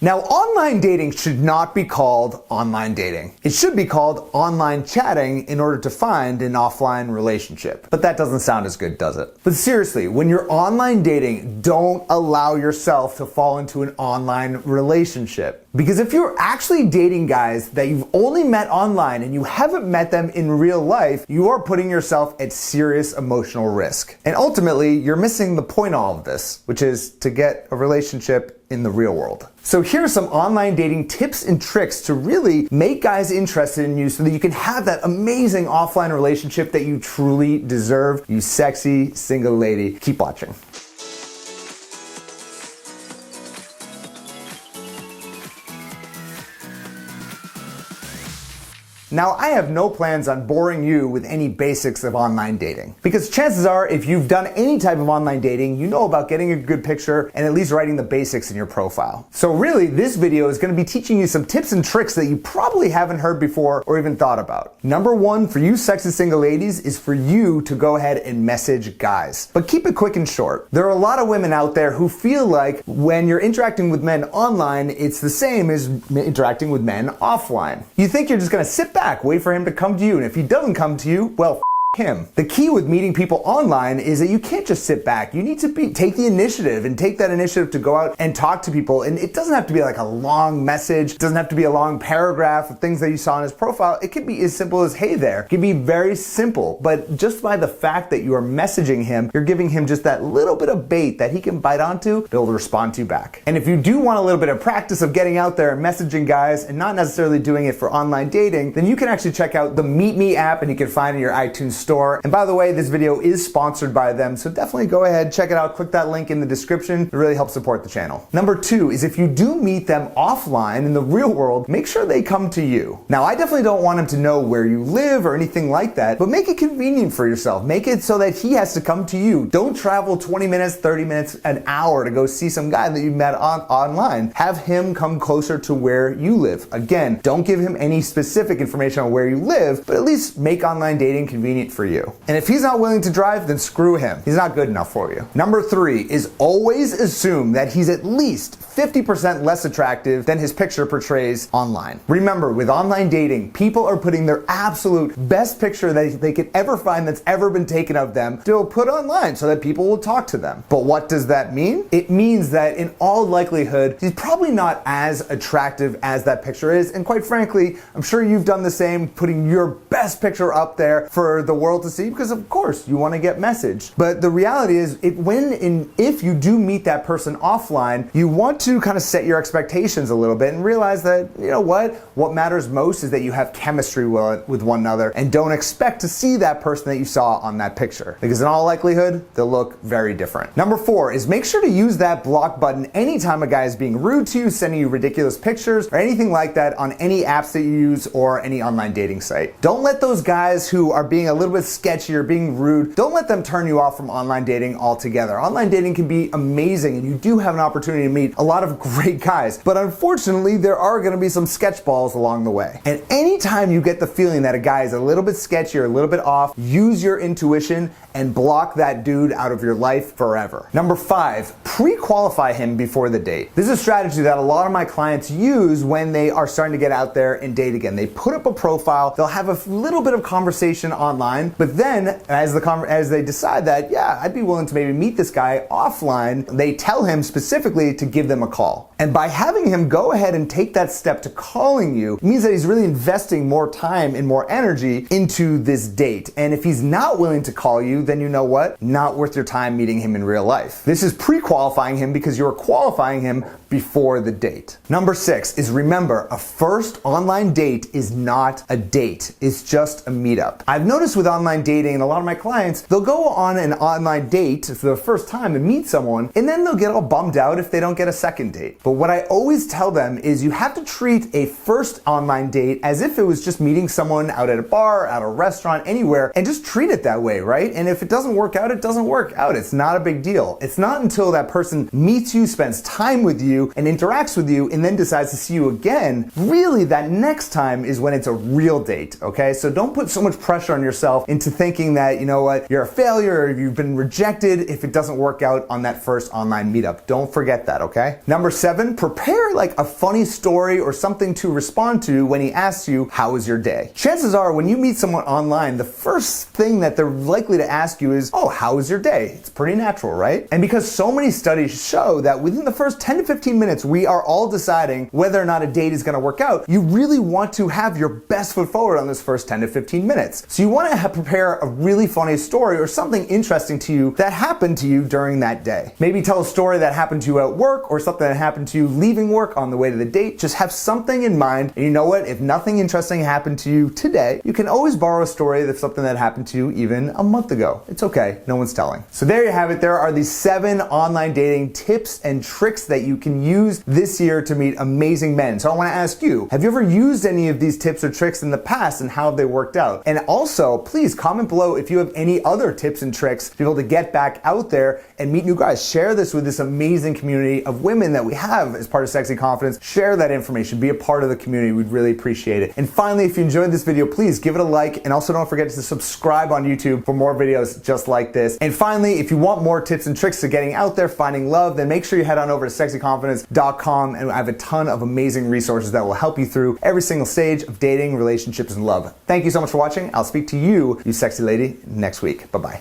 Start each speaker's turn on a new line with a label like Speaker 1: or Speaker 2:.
Speaker 1: Now, online dating should not be called online dating. It should be called online chatting in order to find an offline relationship. But that doesn't sound as good, does it? But seriously, when you're online dating, don't allow yourself to fall into an online relationship. Because if you're actually dating guys that you've only met online and you haven't met them in real life, you are putting yourself at serious emotional risk. And ultimately, you're missing the point of all of this, which is to get a relationship in the real world. So here are some online dating tips and tricks to really make guys interested in you so that you can have that amazing offline relationship that you truly deserve. You sexy single lady. Keep watching. Now, I have no plans on boring you with any basics of online dating. Because chances are, if you've done any type of online dating, you know about getting a good picture and at least writing the basics in your profile. So really, this video is gonna be teaching you some tips and tricks that you probably haven't heard before or even thought about. Number one, for you sexy single ladies, is for you to go ahead and message guys. But keep it quick and short. There are a lot of women out there who feel like when you're interacting with men online, it's the same as interacting with men offline. You think you're just gonna sit back, wait for him to come to you, and if he doesn't come to you, well, him. The key with meeting people online is that you can't just sit back. You need to take the initiative and take that initiative to go out and talk to people. And it doesn't have to be like a long message. It doesn't have to be a long paragraph of things that you saw on his profile. It could be as simple as, hey there. It can be very simple. But just by the fact that you are messaging him, you're giving him just that little bit of bait that he can bite onto to be able to respond to you back. And if you do want a little bit of practice of getting out there and messaging guys and not necessarily doing it for online dating, then you can actually check out the Meet Me app, and you can find it in your iTunes store. And by the way, this video is sponsored by them, so definitely go ahead, check it out, click that link in the description. It really helps support the channel. Number two is if you do meet them offline in the real world, make sure they come to you. Now, I definitely don't want him to know where you live or anything like that, but make it convenient for yourself. Make it so that he has to come to you. Don't travel 20 minutes, 30 minutes, an hour to go see some guy that you met online. Have him come closer to where you live. Again, don't give him any specific information on where you live, but at least make online dating convenient for you. And if he's not willing to drive, then screw him. He's not good enough for you. Number three is always assume that he's at least 50% less attractive than his picture portrays online. Remember, with online dating, people are putting their absolute best picture that they could ever find that's ever been taken of them to put online so that people will talk to them. But what does that mean? It means that in all likelihood, he's probably not as attractive as that picture is. And quite frankly, I'm sure you've done the same, putting your best picture up there for the world to see, because of course you want to get messaged. But the reality is, if you do meet that person offline, you want to kind of set your expectations a little bit and realize that, you know what matters most is that you have chemistry with one another, and don't expect to see that person that you saw on that picture, because in all likelihood, they'll look very different. Number four is make sure to use that block button anytime a guy is being rude to you, sending you ridiculous pictures, or anything like that on any apps that you use or any online dating site. Don't let those guys who are being a little bit sketchy or being rude, don't let them turn you off from online dating altogether. Online dating can be amazing, and you do have an opportunity to meet a lot of great guys, but unfortunately there are going to be some sketch balls along the way. And anytime you get the feeling that a guy is a little bit sketchy or a little bit off, use your intuition and block that dude out of your life forever. Number five, pre-qualify him before the date. This is a strategy that a lot of my clients use when they are starting to get out there and date again. They put up a profile, they'll have a little bit of conversation online, but then as they decide that, yeah, I'd be willing to maybe meet this guy offline, they tell him specifically to give them a call. And by having him go ahead and take that step to calling you, it means that he's really investing more time and more energy into this date. And if he's not willing to call you, then you know what? Not worth your time meeting him in real life. This is pre-qualifying him because you're qualifying him before the date. Number six is remember, a first online date is not a date. It's just a meetup. I've noticed with online dating and a lot of my clients, they'll go on an online date for the first time and meet someone, and then they'll get all bummed out if they don't get a second date. But what I always tell them is you have to treat a first online date as if it was just meeting someone out at a bar, at a restaurant, anywhere, and just treat it that way, right? And if it doesn't work out, it doesn't work out. It's not a big deal. It's not until that person meets you, spends time with you, and interacts with you, and then decides to see you again, really that next time is when it's a real date, okay? So don't put so much pressure on yourself yourself into thinking that, you know what, you're a failure or you've been rejected if it doesn't work out on that first online meetup. Don't forget that, okay? Number 7, prepare like a funny story or something to respond to when he asks you, how was your day? Chances are when you meet someone online, the first thing that they're likely to ask you is, oh, how was your day? It's pretty natural, right? And because so many studies show that within the first 10 to 15 minutes, we are all deciding whether or not a date is gonna work out, you really want to have your best foot forward on this first 10 to 15 minutes. So you wanna prepare a really funny story or something interesting to you that happened to you during that day. Maybe tell a story that happened to you at work or something that happened to you leaving work on the way to the date. Just have something in mind. And you know what? If nothing interesting happened to you today, you can always borrow a story of something that happened to you even a month ago. It's okay. No one's telling. So there you have it. There are these 7 online dating tips and tricks that you can use this year to meet amazing men. So I want to ask you, have you ever used any of these tips or tricks in the past and how have they worked out? And also, please comment below if you have any other tips and tricks to be able to get back out there and meet new guys. Share this with this amazing community of women that we have as part of Sexy Confidence. Share that information. Be a part of the community. We'd really appreciate it. And finally, if you enjoyed this video, please give it a like and also don't forget to subscribe on YouTube for more videos just like this. And finally, if you want more tips and tricks to getting out there, finding love, then make sure you head on over to sexyconfidence.com and I have a ton of amazing resources that will help you through every single stage of dating, relationships, and love. Thank you so much for watching. I'll speak to you, you sexy lady, next week. Bye-bye.